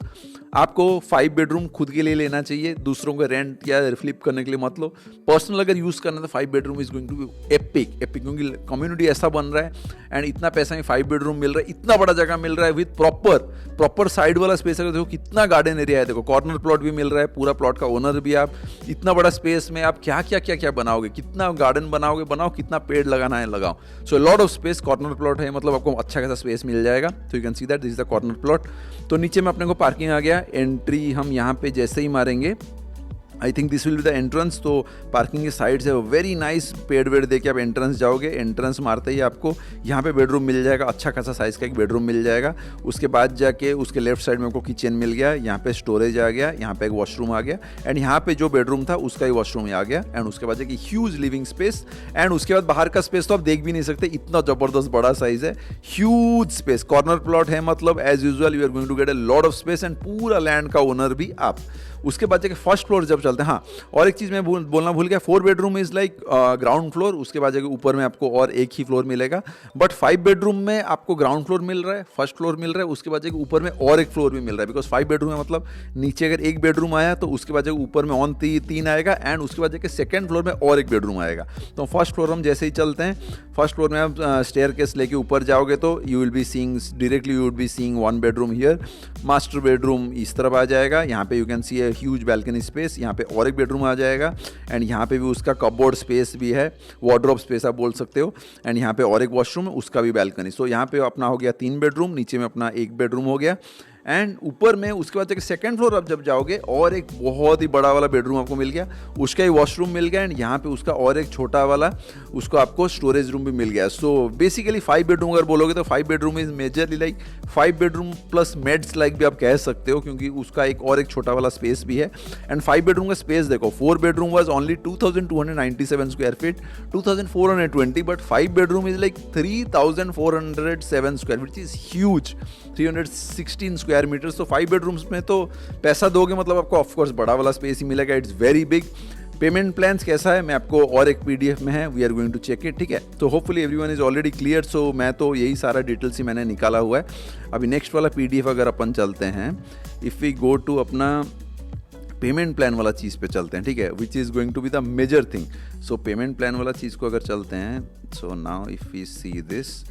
आपको 5 bedroom खुद के लिए लेना चाहिए, दूसरों को रेंट या फ्लिप करने के लिए मत लो। पर्सनल अगर यूज़ करना तो 5 bedroom is going to be epic, क्योंकि कम्युनिटी ऐसा बन रहा है एंड इतना पैसा में 5 bedroom मिल रहा है, इतना बड़ा जगह मिल रहा है विद प्रॉपर साइड वाला स्पेस। अगर देखो कितना गार्डन एरिया है, देखो कॉर्नर प्लॉट भी मिल रहा है, पूरा प्लॉट का ओनर भी आप, इतना बड़ा स्पेस में आप क्या बनाओगे, कितना गार्डन बनाओगे, बनाओ, कितना पेड़ लगाना है लगाओ। So lot of space, corner plot है, मतलब आपको अच्छा खासा स्पेस मिल जाएगा। तो you can see that this is the corner plot. तो नीचे में अपने को पार्किंग आ गया, एंट्री हम यहाँ पे जैसे ही मारेंगे, आई think this will be the entrance. तो पार्किंग के साइड से वेरी नाइस पेड़ वेड़ दे के आप एंट्रेंस जाओगे, एंट्रेंस मारते ही आपको यहाँ पे बेडरूम मिल जाएगा, अच्छा खासा साइज़ का एक बेडरूम मिल जाएगा। उसके बाद जाके उसके लेफ्ट साइड में आपको किचन मिल गया, यहाँ पे स्टोरेज आ गया, यहाँ पे एक वॉशरूम आ गया एंड यहाँ पे जो बेडरूम था उसका ही वॉशरूम आ गया एंड उसके बाद जाके ह्यूज लिविंग स्पेस एंड उसके बाद बाहर का स्पेस तो आप देख भी नहीं सकते, इतना ज़बरदस्त बड़ा साइज़ है, ह्यूज स्पेस। कॉर्नर प्लॉट है, मतलब as usual you are going to get a lot of space and पूरा लैंड का ओनर भी आप। उसके बाद जाके फर्स्ट फ्लोर जब चलते हैं, हाँ और एक चीज़ मैं बोलना भूल गया, 4 bedroom is like ground floor, उसके बाद जाके ऊपर में आपको और एक ही फ्लोर मिलेगा। बट 5 bedroom में आपको ग्राउंड फ्लोर मिल रहा है, फर्स्ट फ्लोर मिल रहा है, उसके बाद जाके ऊपर में और एक फ्लोर भी मिल रहा है, बिकॉज 5 bedroom है, मतलब नीचे अगर एक बेडरूम आया तो उसके बाद जाके ऊपर में ऑन 3 आएगा एंड उसके बाद जाके सेकेंड फ्लोर में और एक बेडरूम आएगा। तो फर्स्ट फ्लोर हम जैसे ही चलते हैं, फर्स्ट फ्लोर में आप स्टेयरकेस लेके ऊपर जाओगे तो you will be seeing directly, you will be seeing 1 bedroom here, master bedroom इस तरफ आ जाएगा, यहाँ पे you can C a huge balcony space, यहाँ पे और एक बेडरूम आ जाएगा एंड यहाँ पे भी उसका कपबोर्ड स्पेस भी है, वार्डरोब स्पेस आप बोल सकते हो एंड यहाँ पे और एक वॉशरूम है, उसका भी बैल्कनी। सो यहाँ पे अपना हो गया 3 bedroom, नीचे में अपना 1 bedroom हो गया एंड ऊपर में उसके बाद सेकंड फ्लोर आप जब जाओगे और एक बहुत ही बड़ा वाला बेडरूम आपको मिल गया, उसका ही वॉशरूम मिल गया एंड यहाँ पे उसका और एक छोटा वाला उसको आपको स्टोरेज रूम भी मिल गया। सो बेसिकली 5 bedroom अगर बोलोगे तो 5 bedroom is majorly like 5 bedroom plus maids like भी आप कह सकते हो, क्योंकि उसका एक और एक छोटा वाला स्पेस भी है। एंड 5 bedroom का स्पेस देखो, 4 bedroom was only 2297 square feet, 2420, but 5 bedroom is like 3407 square feet, is huge, 316 square square meters, तो 5 बेडरूम्स में तो पैसा दोगे मतलब आपको ऑफकोर्स बड़ा वाला स्पेस ही मिलेगा, it's very big. Payment plans कैसा है मैं आपको और एक पीडीएफ में है, we are going to check it, ठीक है। तो hopefully everyone is already clear, so मैं तो यही सारा डिटेल्स ही मैंने निकाला हुआ है। अभी नेक्स्ट वाला पीडीएफ अगर अपन चलते हैं, इफ़ वी गो टू अपना पेमेंट प्लान वाला चीज़ पे चलते हैं, ठीक है, which is going to be the major thing. So payment plan वाला चीज़ को अगर चलते हैं, so now if we see this,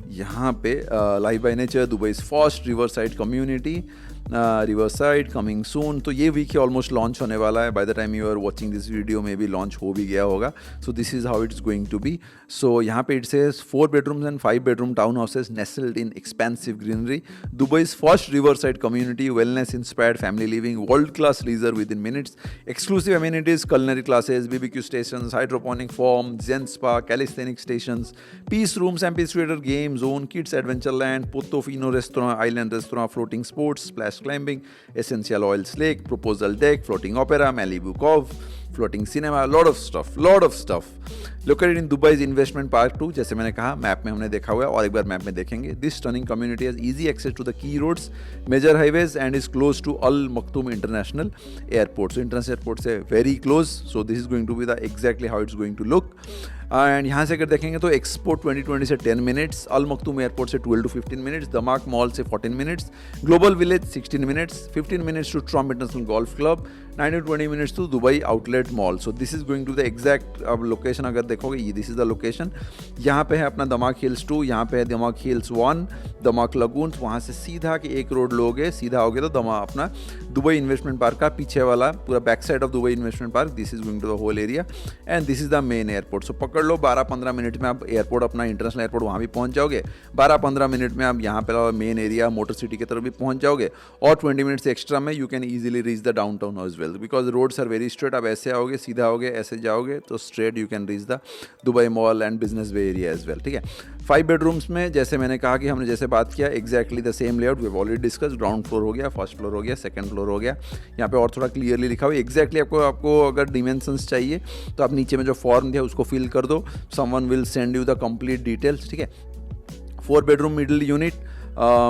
यहाँ पे live by nature Dubai first river side community, river side coming soon, तो ये वीक ही ऑलमोस्ट लॉन्च होने वाला है। By the time you are watching this video में भी लॉन्च हो भी गया होगा। So this is how it's going to be. So यहाँ पे it says 4 bedrooms and 5 bedroom town houses nestled in expansive greenery, Dubai's first riverside community, wellness inspired family living, world class leisure within minutes, exclusive amenities, culinary classes, BBQ stations, hydroponic farm, zen spa, calisthenic stations, peace rooms, amphitheater, game zone, kids adventure land, Portofino restaurant, island restaurant, floating sports, splash climbing, essential oils lake, proposal deck, floating opera, Malibu Cove, floating cinema, lot of stuff located in Dubai's investment park 2, जैसे मैंने कहा मैप में हमने देखा हुआ है और एक बार मैप में देखेंगे। This stunning community has easy access to the key roads, major highways and is close to Al Maktoum International Airport. So international airport से very close. So this is going to be the exactly how it's going to look. And यहाँ से अगर देखेंगे तो एक्सपोर्ट 2020 से 10 मिनट्स, अल मखतूम एयरपोर्ट से 12 to 15 मिनट्स, दमाक मॉल से 14 minutes, global village 16 minutes, 15 minutes to Trump international golf club, 9 to 20 minutes to Dubai outlet mall. So this is going to the exact, अब लोकेशन अगर देखोगे ये दिस इज द लोकेशन। यहाँ पे है अपना दमाक हिल्स 2, यहाँ पे है दमाक हिल्स 1, दमाक लगून, वहाँ से सीधा कि एक रोड लोगे सीधा होगे तो दमा अपना दुबई इन्वेस्टमेंट पार्क का पीछे वाला पूरा back side of Dubai investment park, this is going to the whole area and this is the main airport. So पकड़ लो 12-15 मिनट में आप एयरपोर्ट अपना इंटरनेशनल एयरपोर्ट वहाँ भी पहुँच जाओगे, 12-15 मिनट में आप यहाँ पे मेन एरिया मोटर सिटी की तरफ भी पहुँच जाओगे और 20 मिनट्स एक्स्ट्रा में you can easily reach the down town as well, because roads are very straight. आप ऐसे आओगे सीधा आओगे ऐसे जाओगे तो straight you can reach the Dubai Mall and Business Bay area as well, ठीक है। 5 bedrooms में जैसे मैंने कहा कि हमने जैसे बात किया exactly the same layout, we have already discuss, ground floor हो गया, फर्स्ट फ्लोर हो गया, सेकंड फ्लोर हो गया। यहाँ पे और थोड़ा क्लियरली लिखा हुआ है एग्जैक्टली आपको अगर डिमेंशंस चाहिए तो आप नीचे में जो फॉर्म दिया उसको फिल कर दो, someone will send you the complete details, ठीक है। 4 bedroom middle unit,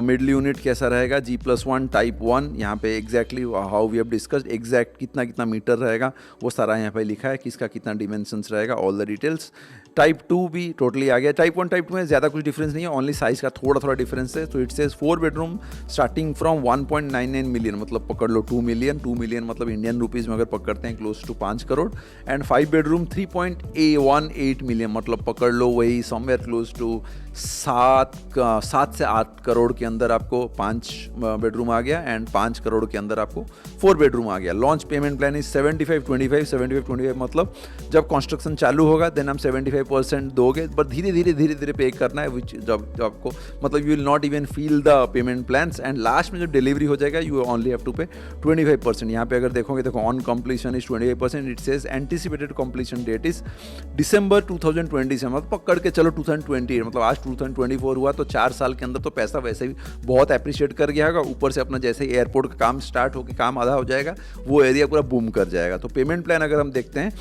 middle unit कैसा रहेगा, G+1 टाइप 1, यहाँ पे exactly how we have discussed, exact कितना मीटर रहेगा वो सारा यहाँ पे लिखा है, किसका कितना डिमेंशंस रहेगा, ऑल द डिटेल्स। टाइप 2 भी टोटली आ गया। टाइप 1 टाइप 2 में ज़्यादा कुछ डिफरेंस नहीं है, ओनली साइज़ का थोड़ा डिफरेंस है। तो it says 4 bedroom starting from 1.99 million, मतलब पकड़ लो 2 मिलियन मतलब इंडियन रुपीज़ में अगर पकड़ते हैं close to 5 crore, and 5 bedroom 3.18 million, मतलब पकड़ लो वही समवेयर क्लोज टू 7 से 8 करोड़ के अंदर आपको 5 bedroom आ गया एंड 5 करोड़ के अंदर आपको 4 bedroom आ गया। लॉन्च पेमेंट प्लान इज 75-25 मतलब जब कंस्ट्रक्शन चालू होगा देन हम 75% दोगे, बट धीरे पे करना है, विच जब आपको मतलब you will not even feel the payment plans, and last में जो डिलीवरी हो जाएगा यू ओनली हैव टू पे 25%। यहाँ पे अगर देखोगे देखो on completion is 25%, it says anticipated completion date is December 2020 से, मतलब पकड़ के चलो 2028, मतलब आज 2024 हुआ तो 4 साल के अंदर तो पैसा वैसे भी बहुत अप्रिशिएट कर गया होगा, ऊपर से अपना जैसे ही एयरपोर्ट का काम स्टार्ट होकर काम आधा हो जाएगा वो एरिया पूरा बूम कर जाएगा। तो पेमेंट प्लान अगर हम देखते हैं,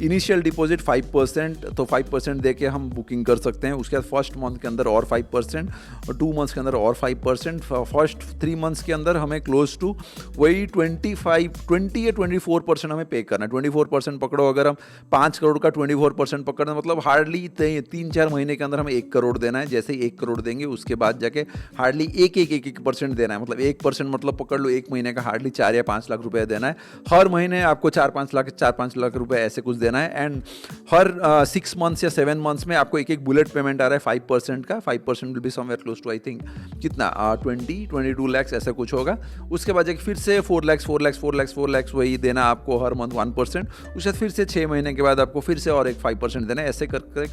इनिशियल डिपॉजिट 5%, तो 5% दे के हम बुकिंग कर सकते हैं, उसके बाद फर्स्ट मंथ के अंदर और 5% और 2 मंथ्स के अंदर और 5%, फर्स्ट 3 मंथ्स के अंदर हमें क्लोज टू वही 20 या 24% हमें पे करना है। 24% पकड़ो, अगर हम 5 करोड़ का 24% पकड़ना मतलब हार्डली 3-4 महीने के अंदर हमें 1 करोड़ देना है। जैसे ही 1 करोड़ देंगे उसके बाद जाके हार्डली 1% देना है, मतलब 1% मतलब पकड़ लो 1 महीने का हार्डली 4 या 5 लाख रुपए देना है। हर महीने आपको 4-5 लाख रुपए ऐसे कुछ देना है, एंड हर 6 मंथ्स या 7 मंथ्स में आपको एक बुलेट पेमेंट आ रहा है 5% का। 5% will be somewhere close to I think कितना 22 लाख ऐसा कुछ होगा। उसके बाद जाके फिर से 4 लाख वही देना आपको हर मंथ 1%। उसके बाद फिर से 6 महीने के बाद आपको फिर से और एक 5% देना है, ऐसे करते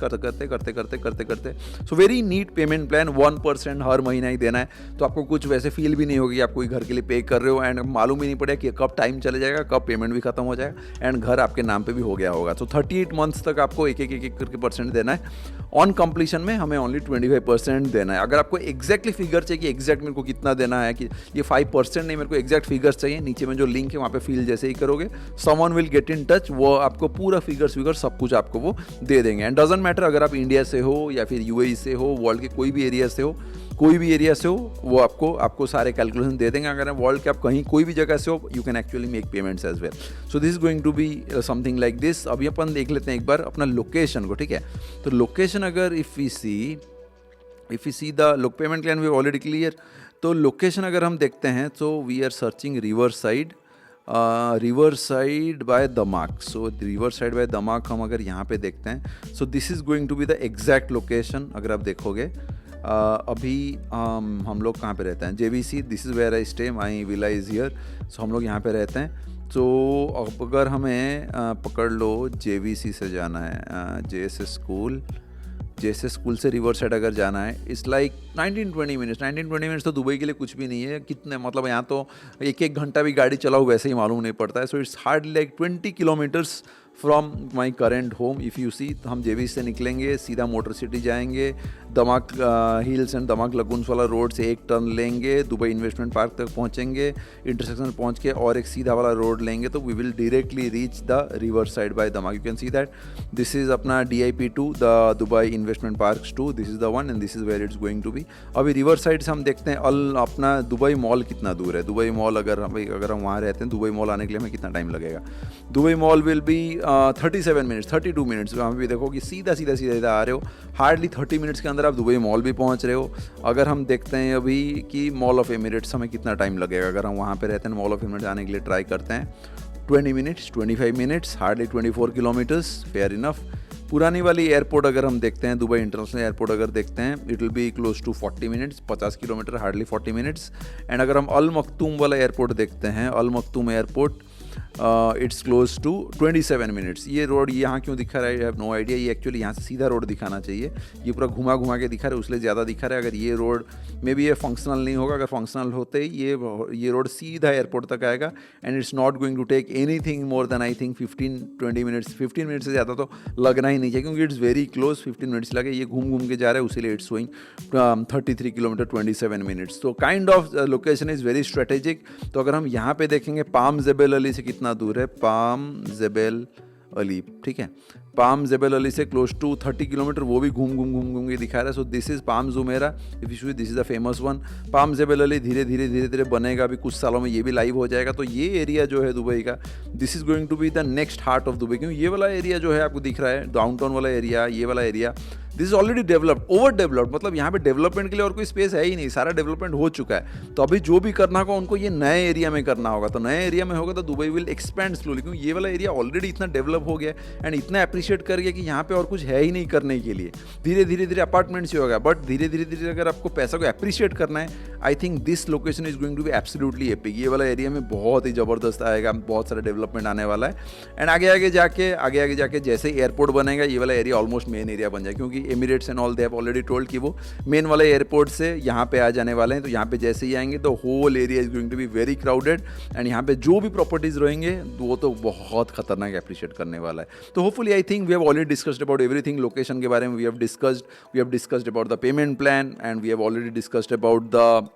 सो वेरी नीट पेमेंट प्लान। 1% हर महीना ही देना है, तो आपको कुछ वैसे फील भी नहीं होगी आप कोई घर के लिए पे कर रहे हो, एंड मालूम भी नहीं पड़ेगा कि कब टाइम चले जाएगा, कब पेमेंट भी खत्म हो जाएगा एंड घर आपके नाम पे भी हो गया होगा। तो 38 मंथ्स तक आपको एक करके परसेंट देना है। ऑन कंप्लीशन में हमें ओनली 25% देना है। अगर आपको एग्जैक्टली फिगर चाहिए कि एग्जैक्ट मेरे को कितना देना है, कि ये 5% नहीं, मेरे को एग्जैक्ट फिगर्स चाहिए, नीचे में जो लिंक है वहाँ पे फिल जैसे ही करोगे someone will get in touch, वो आपको पूरा फिगर सब कुछ आपको वो दे देंगे। एंड डजंट मैटर अगर आप इंडिया से हो या फिर यूएई से हो, वर्ल्ड के कोई भी एरिया से हो, कोई भी एरिया से हो वो आपको सारे कैलकुलेशन दे देंगे। अगर वर्ल्ड के आप कहीं कोई भी जगह से हो, you can actually make payments as well. So this is going to be something like this. अभी अपन देख लेते हैं एक बार अपना लोकेशन को, ठीक है। तो लोकेशन अगर if we see the lock payment plan we already clear. तो लोकेशन अगर हम देखते हैं तो we are searching river side by Damac. So river side by दमाक हम अगर यहाँ पे देखते हैं, so this is going to be the exact location. अगर आप देखोगे अभी हम लोग कहाँ पे रहते हैं, JVC, this is where I stay, my villa is here. So हम लोग यहाँ पे रहते हैं। तो अब अगर हमें पकड़ लो JVC से जाना है, JSS स्कूल से रिवर साइड अगर जाना है, इट्स लाइक 19-20 मिनट्स। तो दुबई के लिए कुछ भी नहीं है। कितने मतलब यहाँ तो एक घंटा भी गाड़ी चलाओ वैसे ही मालूम नहीं पड़ता है। So it's hardly like 20 kilometres from my current home. If you see, तो हम JVC से निकलेंगे, सीधा मोटर सिटी जाएंगे, दमाक हिल्स एंड दमाक लगून्स वाला रोड से एक टर्न लेंगे, दुबई इन्वेस्टमेंट पार्क तक पहुँचेंगे, इंटरसेक्शन पहुँच के और एक सीधा वाला रोड लेंगे, तो we will directly reach the river side by Damac. You can see that this is अपना DIP2, the Dubai investment parks 2, this is the one and this is where it's going to be. अभी रिवर साइड से हम देखते हैं अपना दुबई मॉल कितना दूर है। दुबई मॉल अगर हम वहाँ रहते हैं, दुबई मॉल आने के लिए हमें कितना टाइम लगेगा। Dubai mall will be 37 minutes, 32 minutes. वहाँ भी देखो कि सीधा आ रहे हो, हार्डली 30 मिनट्स के अंदर आप दुबई मॉल भी पहुँच रहे हो। अगर हम देखते हैं अभी कि मॉल ऑफ एमिरेट्स हमें कितना टाइम लगेगा, अगर हम वहाँ पे रहते हैं, मॉल ऑफ एमिरेट्स आने के लिए ट्राई करते हैं, 20 minutes, 25 minutes, hardly 24 kilometres, fair enough. पुरानी वाली एयरपोर्ट अगर हम देखते हैं, दुबई इंटरनेशनल एयरपोर्ट अगर देखते हैं, it will be close to 40 minutes, 50 kilometre, hardly 40 minutes. And अगर हम अल मखतूम वाला एयरपोर्ट देखते हैं, Al Maktoum airport, it's close to 27 minutes. ये रोड यहाँ क्यों दिखा रहा है, आई हैव नो आइडिया। ये एक्चुअली यहाँ से सीधा रोड दिखाना चाहिए, ये पूरा घुमा के दिखा रहा है, उसलिए ज़्यादा दिखा रहा है। अगर ये रोड मे बी ये फंक्शनल नहीं होगा, अगर फंक्शनल होते ही ये रोड सीधा एयरपोर्ट तक आएगा and it's not going to take anything more than I think 15-20 minutes. 15 minute से ज़्यादा तो लगना ही नहीं चाहिए, क्योंकि इट्स वेरी क्लोज। 15 मिनट्स लगे, ये घूम के जा रहा है, उसीलिए इट्स गोइंग 33 किलोमीटर, 27 मिनट्स। तो kind of location is very strategic. तो अगर हम यहाँ पे देखेंगे, पाम जेबल अली से कितना दूर है, पाम जेबल अली, ठीक है, पाम जेबल अली से क्लोज टू 30 किलोमीटर, वो भी घूम के दिखा रहा है। So this is Palm Jumeirah, if you this is the famous one. Palm Jebel Ali धीरे धीरे बनेगा, अभी कुछ सालों में ये भी लाइव हो जाएगा। तो ये एरिया जो है दुबई का, this is going to be the next heart of Dubai. क्योंकि ये वाला एरिया जो है आपको दिख रहा है, डाउनटाउन वाला एरिया, ये वाला area, this is already developed, over developed. मतलब यहाँ पे डेवलपमेंट के लिए और कोई स्पेस है ही नहीं, सारा डेवलपमेंट हो चुका है। तो अभी जो भी करना होगा उनको ये नए एरिया में करना होगा। तो नए एरिया में होगा तो दुबई विल एक्सपेंड स्लोली, क्योंकि ये वाला एरिया ऑलरेडी इतना डेवलप हो गया एंड इतना अप्रिशिएट कर गया कि यहाँ पे और कुछ है ही नहीं करने के लिए। धीरे अपार्टमेंट्स ही होगा, बट धीरे अगर आपको पैसा को अप्रिशिएट करना है, I think this location is going to be absolutely epic. ये वाला एरिया में बहुत ही ज़बरदस्त आएगा, बहुत सारा डेवलपमेंट आने वाला है। एंड आगे जाके जैसे एयरपोर्ट बनेगा, ये वाला एरिया ऑलमोस्ट मेन एरिया बन जाए, क्योंकि Emirates and all have already told कि वो मेन वाले एयरपोर्ट से यहाँ पे आ जाने वाले हैं। तो यहाँ पे जैसे ही आएंगे तो whole area is going to be very crowded and यहाँ पे जो भी प्रॉपर्टीज रहेंगे वो तो बहुत खतरनाक अप्रिशिएट करने वाला है। तो hopefully I think we have already discussed about everything. Location के बारे में we have discussed about the payment plan and we have already discussed about the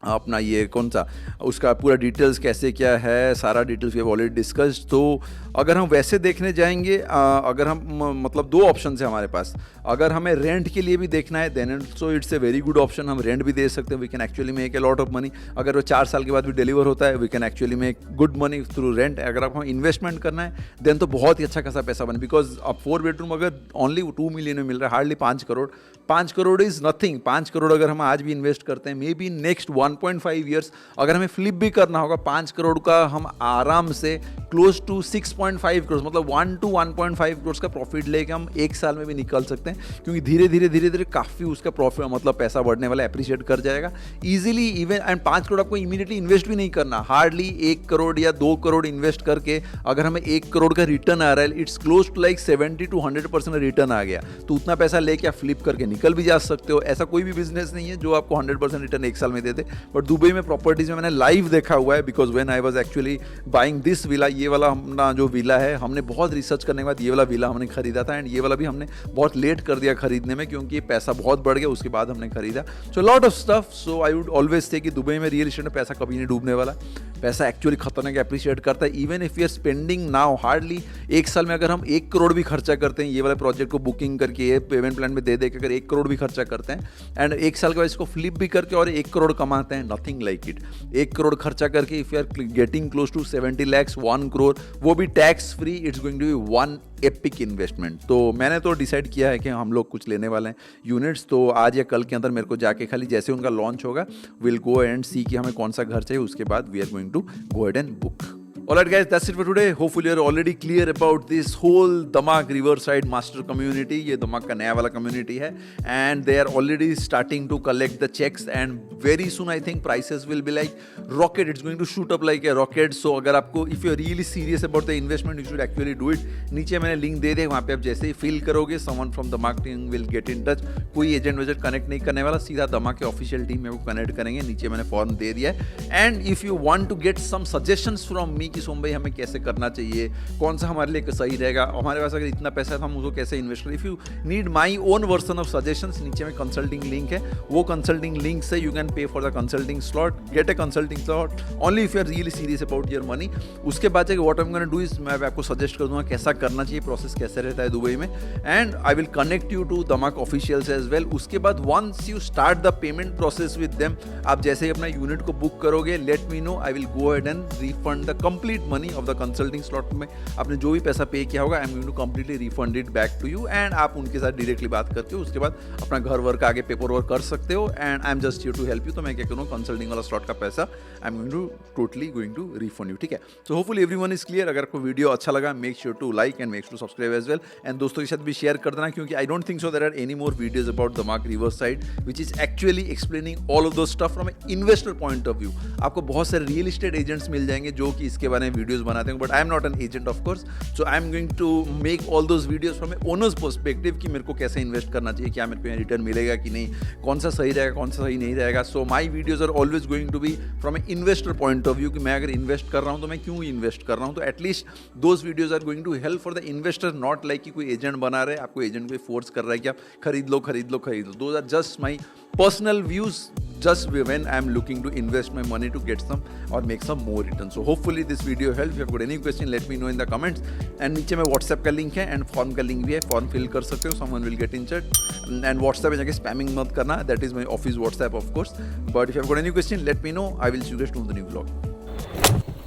अपना ये कौन सा उसका पूरा डिटेल्स कैसे क्या है, सारा details we have already discussed. तो अगर हम वैसे देखने जाएंगे, अगर हम मतलब दो ऑप्शन है हमारे पास। अगर हमें रेंट के लिए भी देखना है then so it's a very good option, हम रेंट भी दे सकते हैं। We can actually make a lot of money. अगर वो 4 साल के बाद भी डिलीवर होता है, we can actually make good money through rent. अगर आपको इन्वेस्टमेंट करना है देन तो बहुत ही अच्छा खासा पैसा बने, बिकॉज अब 4 बेडरूम अगर ओनली 2 मिलियन में मिल रहा है, hardly 5 crore. 5 crore is nothing. 5 crore अगर हम आज भी इन्वेस्ट करते हैं, मे बी नेक्स्ट 1.5 ईयर्स अगर हमें फ्लिप भी करना होगा, 5 करोड़ का हम आराम से क्लोज टू 6.5 करोड़ मतलब 1 to 1.5 करोड़ का प्रॉफिट लेके हम 1 साल में भी निकल सकते हैं, क्योंकि धीरे धीरे काफ़ी उसका प्रॉफिट मतलब पैसा बढ़ने वाला अप्रिशिएट कर जाएगा ईजिली इवन। एंड 5 करोड़ आपको इमीडिएटली इन्वेस्ट भी नहीं करना, हार्डली 1 करोड़ या 2 करोड़ इन्वेस्ट करके अगर हमें 1 करोड़ का रिटर्न आ रहा है, it's close to like 70 to 100% return आ गया। तो उतना पैसा लेके आप फ्लिप करके निकल भी जा सकते हो। ऐसा कोई भी बिजनेस नहीं है जो आपको 100% रिटर्न 1 साल में दे दे। बट दुबई में प्रॉपर्टीज में मैंने लाइव देखा हुआ है, because when I was actually buying this villa, ये वाला अपना जो विला है, हमने बहुत रिसर्च करने के बाद ये वाला विला हमने खरीदा था, एंड ये वाला भी हमने बहुत लेट कर दिया खरीदने में क्योंकि ये पैसा बहुत बढ़ गया, उसके बाद हमने खरीदा. So lot of stuff. So I would always say कि दुबई में रियल एस्टेट में पैसा कभी नहीं डूबने वाला. पैसा एक्चुअली खतरनाक अप्रिशिएट करता है. Even if you are spending now hardly, एक साल में अगर हम 1 करोड़ भी खर्चा करते हैं ये वाले प्रोजेक्ट को बुकिंग करके, ये पेमेंट प्लान में दे के अगर 1 करोड़ भी खर्चा करते हैं एंड 1 साल के बाद इसको फ्लिप भी करके और 1 करोड़ कमाते हैं, नथिंग लाइक इट. 1 करोड़ खर्चा करके if you are getting close to 70 lakhs, 1 crore, वो भी tax free, it's going to be one epic investment. तो मैंने तो डिसाइड किया है कि हम लोग कुछ लेने वाले हैं यूनिट्स. तो आज या कल के अंदर मेरे को जाके खाली जैसे उनका लॉन्च होगा, विल गो एंड सी कि हमें कौन सा घर चाहिए, उसके बाद we are going to go ahead and book. Alright guys, that's it for today. Hopefully you're already clear about this whole Damak Riverside Master Community. ये दमाक का नया वाला community है and they are already starting to collect the checks and very soon I think prices will be like rocket. It's going to shoot up like a rocket. So अगर आपको if you're really serious about the investment, you should actually do it. नीचे मैंने लिंक दे दिया, वहाँ पे आप जैसे ही fill करोगे, someone from the marketing will get in touch. कोई एजेंट वेजेंट कनेक्ट नहीं करने वाला, सीधा दमाक के ऑफिशियल टीम में वो कनेक्ट करेंगे. नीचे मैंने फॉर्म दे दिया है. And if you want to get some suggestions from me कि सोम भाई हमें कैसे करना चाहिए, कौन सा हमारे लिए सही रहेगा, हमारे पास अगर इतना पैसा है तो हम उसको कैसे इन्वेस्ट करें, if you need my own version of suggestions, नीचे में कंसल्टिंग लिंक है, वो कंसल्टिंग लिंक से you can pay for the consulting slot, get a consulting slot only if you are really serious about your money. उसके बाद what I am gonna do is मैं आपको सजेस्ट कर दूंगा कैसा करना चाहिए, प्रोसेस कैसे रहता है दुबई में, and I will connect you to Damac officials as well. उसके बाद once you start the payment process with them, आप जैसे ही अपना यूनिट को बुक करोगे, let me know, I will go ahead and refund the complete money of the consulting slot. में आपने जो भी पैसा पे किया होगा, I am going to completely refund it back to you, and आप उनके साथ डायरेक्टली बात करके उसके बाद अपना घर वर्क आगे पेपर वर्क कर सकते हो. And I am just here to help you. तो मैं क्या करूँ, कंसल्टिंग वाला स्लॉट का पैसा I am going to totally going to refund you. ठीक है. So hopefully everyone is clear. अगर आपको वीडियो अच्छा लगा, make sure to like and make sure to subscribe as well, and दोस्तों के साथ भी शेयर कर देना, क्योंकि I don't think so there are any more videos about Damac riverside which is actually explaining all of those stuff from investor point of view. आपको बहुत सारे रियल एस्टेट एजेंट्स मिल जाएंगे जो कि इसके बारे में वीडियोज बनाते हैं, but I am not an agent of course. So I am going to make all those videos from a owner's perspective कि मेरे को कैसे इन्वेस्ट करना चाहिए, क्या मेरे को रिटर्न मिलेगा कि नहीं, कौन सा सही रहेगा, कौन सा सही नहीं रहेगा. So my videos are always going to be from a investor point of view कि मैं अगर इन्वेस्ट कर रहा हूँ तो मैं क्यों इन्वेस्ट कर रहा हूँ. तो at least those videos are going to help for the investor, not like कि कोई एजेंट बना रहे, आपको एजेंट कोई फोर्स कर रहा है कि आप खरीद लो खरीद लो खरीद लो. Those are just my personal views just when I am looking to invest my money to get some or make some more return. So hopefully this video helps. If you have got any question, let me know in the comments. And नीचे में WhatsApp का लिंक है and फॉर्म का लिंक भी है, फॉर्म फिल कर सकते हो, someone will get in touch. And WhatsApp में जाके spamming मत करना, that is my office WhatsApp of course. But if you have got any question, let me know. I will see you guys to the new vlog.